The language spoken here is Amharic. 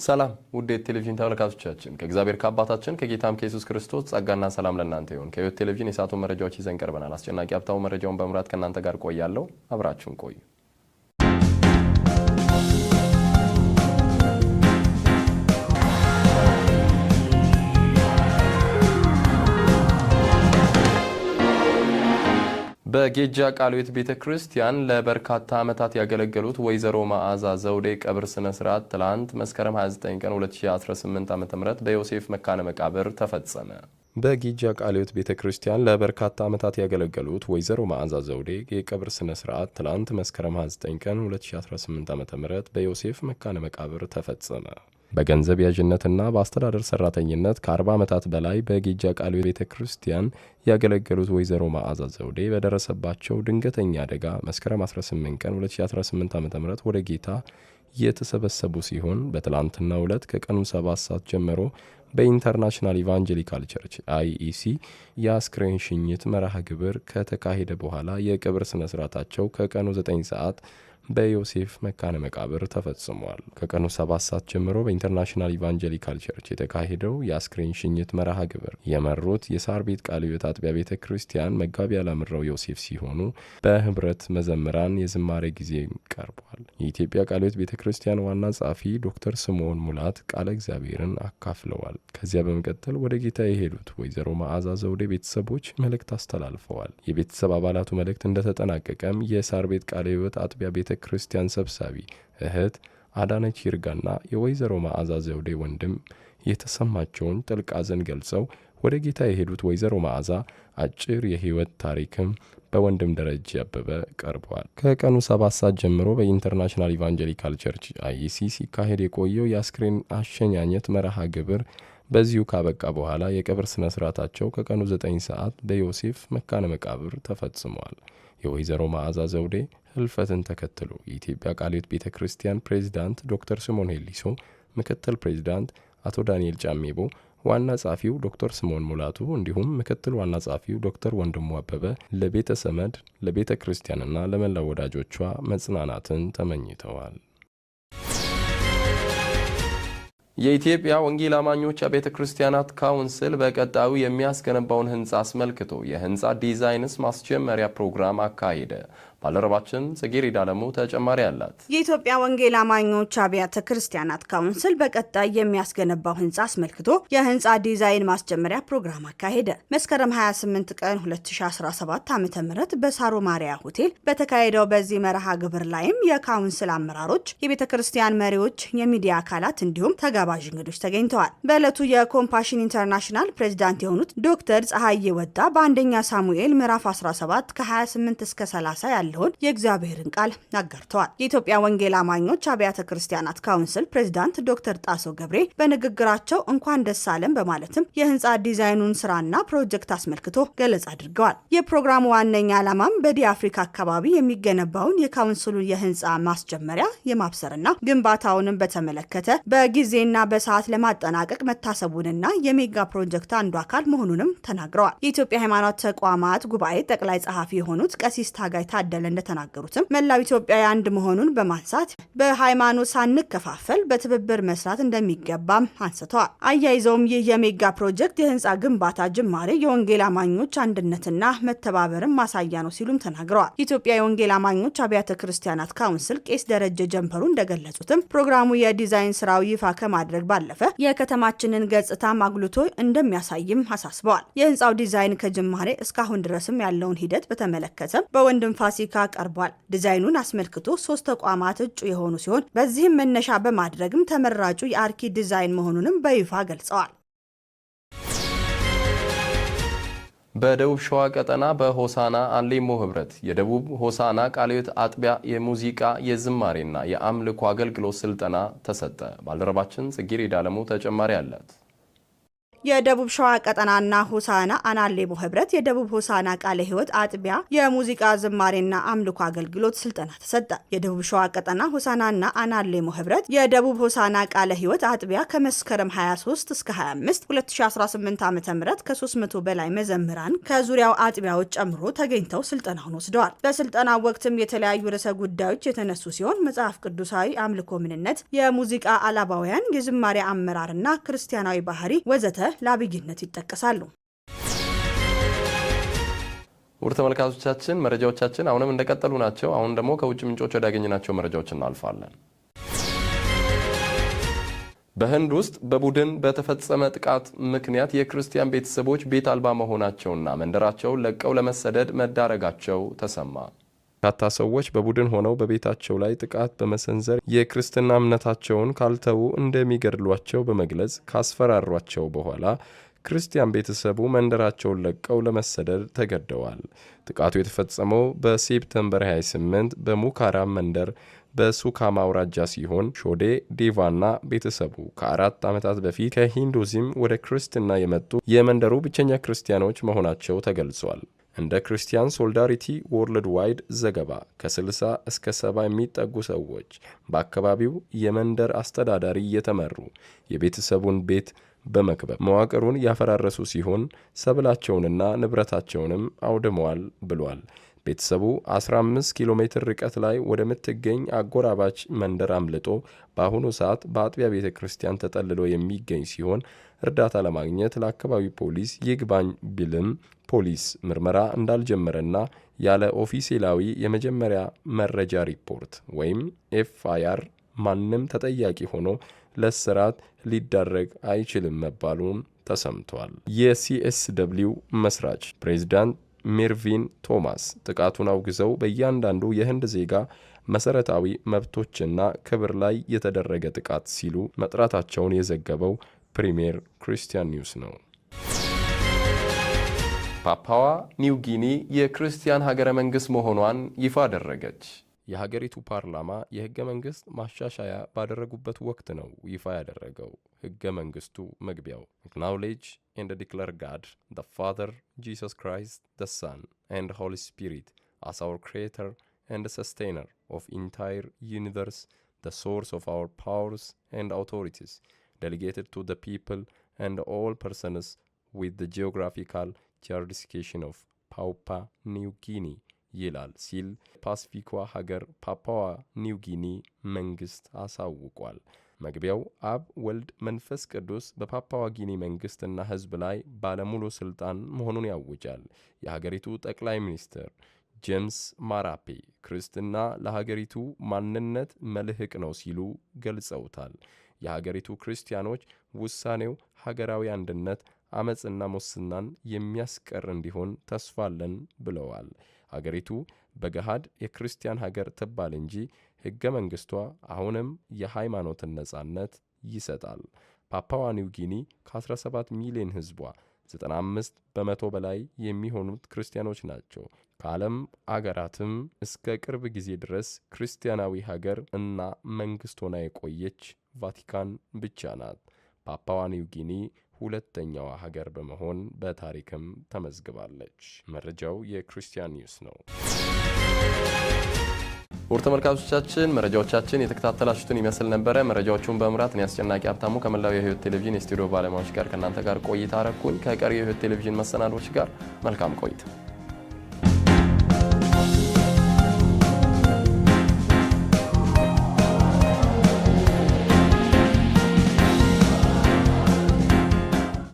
ሰላም ውድ የቴሌቪዥን ተመልካቾቻችን ከእግዚአብሔር ከአባታችን ከጌታም ከኢየሱስ ክርስቶስ ጸጋና ሰላም ለእናንተ ይሁን። ከህይወት ቴሌቪዥን የሳቱ መረጃዎች ይዘን ቀርበናል። አስጨናቂ ሀብታው መረጃውን በመምራት ከእናንተ ጋር ቆያለሁ። አብራችሁን ቆዩ። በጌጃ ቃልዮት ቤተክርስቲያን ለበርካታ ዓመታት ያገለገሉት ወይዘሮ መዓዛ ዘውዴ ቀብር ስነ ስርዓት ትላንት መስከረም 29 ቀን 2018 ዓ.ም በዮሴፍ መካነ መቃብር ተፈጸመ። በጌጃ ቃልዮት ቤተክርስቲያን ለበርካታ ዓመታት ያገለገሉት ወይዘሮ መዓዛ ዘውዴ የቀብር ስነ ስርዓት ትላንት መስከረም 29 ቀን 2018 ዓ.ም በዮሴፍ መካነ መቃብር ተፈጸመ። በገንዘብ ያዥነትና በአስተዳደር ሰራተኝነት ከ40 ዓመታት በላይ በጌጃ ቃልዮት ቤተክርስቲያን ያገለገሉት ወይዘሮ መዓዛ ዘውዴ በደረሰባቸው ድንገተኛ አደጋ መስከረም 18 ቀን 2018 ዓ.ም ወደ ጌታ የተሰበሰቡ ሲሆን በትላንትናው ዕለት ከቀኑ 7 ሰዓት ጀምሮ በኢንተርናሽናል ኢቫንጀሊካል ቸርች IEC የአስክሬን ሽኝት መርሃ ግብር ከተካሄደ በኋላ የቀብር ስነ ስርዓታቸው ከቀኑ 9 ሰዓት በዮሴፍ መካነ መቃብር ተፈጽሟል። ከቀኑ 7 ሰዓት ጀምሮ በኢንተርናሽናል ኢቫንጀሊካል ቸርች የተካሄደው የአስክሬን ሽኝት መርሃ ግብር የመሩት የሳር ቤት ቃልዮት አጥቢያ ቤተክርስቲያን መጋቢ አላምራው ዮሴፍ ሲሆኑ በህብረት መዘምራን የዝማሬ ጊዜ ቀርቧል። የኢትዮጵያ ቃልዮት ቤተክርስቲያን ዋና ጸሐፊ ዶክተር ስምዖን ሙላት ቃለ እግዚአብሔርን አካፍለዋል። ከዚያ በመቀጠል ወደ ጌታ የሄዱት ወይዘሮ መዓዛ ዘውዴ ቤተሰቦች መልእክት አስተላልፈዋል። የቤተሰብ አባላቱ መልእክት እንደተጠናቀቀም የሳር ቤት ቃልዮት አጥቢያ ክርስቲያን ሰብሳቢ እህት አዳነች ይርጋና የወይዘሮ መዓዛ ዘውዴ ወንድም የተሰማቸውን ጥልቅ ሐዘን ገልጸው ወደ ጌታ የሄዱት ወይዘሮ መዓዛ አጭር የህይወት ታሪክም በወንድም ደረጃ አበበ ቀርቧል። ከቀኑ 7 ሰዓት ጀምሮ በኢንተርናሽናል ኢቫንጀሊካል ቸርች IEC ሲካሄድ የቆየው የአስክሬን አሸኛኘት መርሃ ግብር በዚሁ ካበቃ በኋላ የቀብር ስነ ስርዓታቸው ከቀኑ 9 ሰዓት በዮሴፍ መካነ መቃብር ተፈጽሟል። የወይዘሮ መዓዛ ዘውዴ ህልፈትን ተከትሎ የኢትዮጵያ ቃልዮት ቤተክርስቲያን ፕሬዝዳንት ዶክተር ስምዖን ሄሊሶ፣ ምክትል ፕሬዝዳንት አቶ ዳንኤል ጫሜቦ፣ ዋና ጸሐፊው ዶክተር ስምዖን ሙላቱ እንዲሁም ምክትል ዋና ጸሐፊው ዶክተር ወንድሙ አበበ ለቤተ ሰመድ ለቤተ ክርስቲያንና ለመላው ወዳጆቿ መጽናናትን ተመኝተዋል። የኢትዮጵያ ወንጌል አማኞች አብያተ ክርስቲያናት ካውንስል በቀጣዩ የሚያስገነባውን ህንጻ አስመልክቶ የህንጻ ዲዛይንስ ማስጀመሪያ ፕሮግራም አካሄደ። ባልደረባችን ጽጌረዳ አለሙ ተጨማሪ አላት። የኢትዮጵያ ወንጌል አማኞች አብያተ ክርስቲያናት ካውንስል በቀጣይ የሚያስገነባው ህንጻ አስመልክቶ የህንጻ ዲዛይን ማስጀመሪያ ፕሮግራም አካሄደ። መስከረም 28 ቀን 2017 ዓ.ም በሳሮ ማሪያ ሆቴል በተካሄደው በዚህ መርሃ ግብር ላይም የካውንስል አመራሮች፣ የቤተ ክርስቲያን መሪዎች፣ የሚዲያ አካላት እንዲሁም ተጋባዥ እንግዶች ተገኝተዋል። በዕለቱ የኮምፓሽን ኢንተርናሽናል ፕሬዝዳንት የሆኑት ዶክተር ፀሐዬ ወዳ በአንደኛ ሳሙኤል ምዕራፍ 17 ከ28 እስከ 30 ያለውን የእግዚአብሔርን ቃል አጋርተዋል። የኢትዮጵያ ወንጌል አማኞች አብያተ ክርስቲያናት ካውንስል ፕሬዝዳንት ዶክተር ጣሶ ገብሬ በንግግራቸው እንኳን ደስ አለን በማለትም የህንጻ ዲዛይኑን ስራና ፕሮጀክት አስመልክቶ ገለጻ አድርገዋል። የፕሮግራሙ ዋነኛ ዓላማም በዲ አፍሪካ አካባቢ የሚገነባውን የካውንስሉን የህንጻ ማስጀመሪያ የማብሰርና ግንባታውንም በተመለከተ በጊዜና በሰዓት ለማጠናቀቅ መታሰቡንና የሜጋ ፕሮጀክት አንዱ አካል መሆኑንም ተናግረዋል። የኢትዮጵያ ሃይማኖት ተቋማት ጉባኤ ጠቅላይ ጸሐፊ የሆኑት ቀሲስ ታጋይ ታደለ እንደተናገሩትም መላው ኢትዮጵያዊ አንድ መሆኑን በማንሳት በሃይማኖት ሳንከፋፈል በትብብር መስራት እንደሚገባም አንስተዋል። አያይዘውም ይህ የሜጋ ፕሮጀክት የህንጻ ግንባታ ጅማሬ የወንጌል አማኞች አንድነትና መተባበርን ማሳያ ነው ሲሉም ተናግረዋል። የኢትዮጵያ የወንጌል አማኞች አብያተ ክርስቲያናት ካውንስል ቄስ ደረጀ ጀንበሩ እንደገለጹትም ፕሮግራሙ የዲዛይን ስራው ይፋ ከማድረግ ባለፈ የከተማችንን ገጽታ አጉልቶ እንደሚያሳይም አሳስበዋል። የህንጻው ዲዛይን ከጅማሬ እስካሁን ድረስም ያለውን ሂደት በተመለከተ በወንድም ፋሲካ ቀርቧል። ዲዛይኑን አስመልክቶ 3 ተቋማት እጩ የሆኑ ሲሆን በዚህም መነሻ በማድረግም ተመራጩ የአርኪ ዲዛይን መሆኑንም በይፋ ገልጸዋል። በደቡብ ሸዋ ቀጠና በሆሳና አሌሞ ህብረት የደቡብ ሆሳና ቃልዮት አጥቢያ የሙዚቃ የዝማሬና የአምልኮ አገልግሎት ስልጠና ተሰጠ። ባልደረባችን ጽጌረዳ አለሙ ተጨማሪ አላት። የደቡብ ሸዋ ቀጠናና ሆሳና አናሌሞ ህብረት የደቡብ ሆሳና ቃለ ሕይወት አጥቢያ የሙዚቃ ዝማሬና አምልኮ አገልግሎት ስልጠና ተሰጠ። የደቡብ ሸዋ ቀጠና ሆሳናና አናሌሞ ህብረት የደቡብ ሆሳና ቃለ ሕይወት አጥቢያ ከመስከረም 23 እስከ 25 2018 ዓ.ም ከ300 በላይ መዘምራን ከዙሪያው አጥቢያዎች ጨምሮ ተገኝተው ስልጠናውን ወስደዋል። በስልጠናው ወቅትም የተለያዩ ርዕሰ ጉዳዮች የተነሱ ሲሆን መጽሐፍ ቅዱሳዊ አምልኮ ምንነት፣ የሙዚቃ አላባውያን፣ የዝማሬ አመራርና ክርስቲያናዊ ባህሪ ወዘተ ለአብይነት ይጠቀሳሉ። ውድ ተመልካቾቻችን መረጃዎቻችን አሁንም እንደቀጠሉ ናቸው። አሁን ደግሞ ከውጭ ምንጮች ወዳገኘናቸው መረጃዎች እናልፋለን። በህንድ ውስጥ በቡድን በተፈጸመ ጥቃት ምክንያት የክርስቲያን ቤተሰቦች ቤት አልባ መሆናቸውና መንደራቸውን ለቀው ለመሰደድ መዳረጋቸው ተሰማ። በርካታ ሰዎች በቡድን ሆነው በቤታቸው ላይ ጥቃት በመሰንዘር የክርስትና እምነታቸውን ካልተዉ እንደሚገድሏቸው በመግለጽ ካስፈራሯቸው በኋላ ክርስቲያን ቤተሰቡ መንደራቸውን ለቀው ለመሰደድ ተገደዋል። ጥቃቱ የተፈጸመው በሴፕተምበር 28 በሙካራም መንደር በሱካማ አውራጃ ሲሆን ሾዴ ዴቫና ቤተሰቡ ከ4 ዓመታት በፊት ከሂንዱይዝም ወደ ክርስትና የመጡ የመንደሩ ብቸኛ ክርስቲያኖች መሆናቸው ተገልጿል። እንደ ክርስቲያን ሶሊዳሪቲ ወርልድ ዋይድ ዘገባ ከ60 እስከ 70 የሚጠጉ ሰዎች በአካባቢው የመንደር አስተዳዳሪ እየተመሩ የቤተሰቡን ቤት በመክበብ መዋቅሩን ያፈራረሱ ሲሆን ሰብላቸውንና ንብረታቸውንም አውድመዋል ብሏል። ቤተሰቡ 15 ኪሎ ሜትር ርቀት ላይ ወደምትገኝ አጎራባች መንደር አምልጦ በአሁኑ ሰዓት በአጥቢያ ቤተ ክርስቲያን ተጠልሎ የሚገኝ ሲሆን እርዳታ ለማግኘት ለአካባቢው ፖሊስ ይግባኝ ቢልም ፖሊስ ምርመራ እንዳልጀመረና ያለ ኦፊሴላዊ የመጀመሪያ መረጃ ሪፖርት ወይም ኤፍአይአር ማንም ተጠያቂ ሆኖ ለእስራት ሊዳረግ አይችልም መባሉን ተሰምቷል። የሲኤስደብሊው መስራች ፕሬዚዳንት ሜርቪን ቶማስ ጥቃቱን አውግዘው በእያንዳንዱ የህንድ ዜጋ መሰረታዊ መብቶችና ክብር ላይ የተደረገ ጥቃት ሲሉ መጥራታቸውን የዘገበው ፕሪሚየር ክርስቲያን ኒውስ ነው። ፓፓዋ ኒው ጊኒ የክርስቲያን ሀገረ መንግስት መሆኗን ይፋ አደረገች። የሀገሪቱ ፓርላማ የህገ መንግስት ማሻሻያ ባደረጉበት ወቅት ነው ይፋ ያደረገው። ህገ መንግስቱ መግቢያው አክናውሌጅ and declare God, the Father, Jesus Christ, the Son, and Holy Spirit as our creator and sustainer of entire universe, the source of our powers and authorities, delegated to the people and all persons with the geographical jurisdiction of Papua New Guinea ይላል ሲል ፓሲፊኳ ሀገር ፓፓዋ ኒው ጊኒ መንግስት አሳውቋል። መግቢያው አብ ወልድ መንፈስ ቅዱስ በፓፓዋ ጊኒ መንግስትና ህዝብ ላይ ባለሙሉ ስልጣን መሆኑን ያውጃል። የሀገሪቱ ጠቅላይ ሚኒስትር ጄምስ ማራፔ ክርስትና ለሀገሪቱ ማንነት መልህቅ ነው ሲሉ ገልጸውታል። የሀገሪቱ ክርስቲያኖች ውሳኔው ሀገራዊ አንድነት፣ አመጽና ሙስናን የሚያስቀር እንዲሆን ተስፋለን ብለዋል። ሀገሪቱ በገሃድ የክርስቲያን ሀገር ትባል እንጂ ህገ መንግስቷ አሁንም የሃይማኖትን ነጻነት ይሰጣል። ፓፓዋ ኒው ጊኒ ከ17 ሚሊዮን ህዝቧ 95% በላይ የሚሆኑት ክርስቲያኖች ናቸው። ከዓለም አገራትም እስከ ቅርብ ጊዜ ድረስ ክርስቲያናዊ ሀገር እና መንግስት ሆና የቆየች ቫቲካን ብቻ ናት። ፓፓዋ ኒው ጊኒ ሁለተኛዋ ሀገር በመሆን በታሪክም ተመዝግባለች። መረጃው የክርስቲያን ኒውስ ነው። ውድ ተመልካቾቻችን መረጃዎቻችን የተከታተላችሁትን ይመስል ነበረ። መረጃዎቹን በመምራት እኔ አስጨናቂ ሀብታሙ ከመላው የህይወት ቴሌቪዥን የስቱዲዮ ባለሙያዎች ጋር ከእናንተ ጋር ቆይታ አረኩኝ። ከቀሪ የህይወት ቴሌቪዥን መሰናዶች ጋር መልካም ቆይታ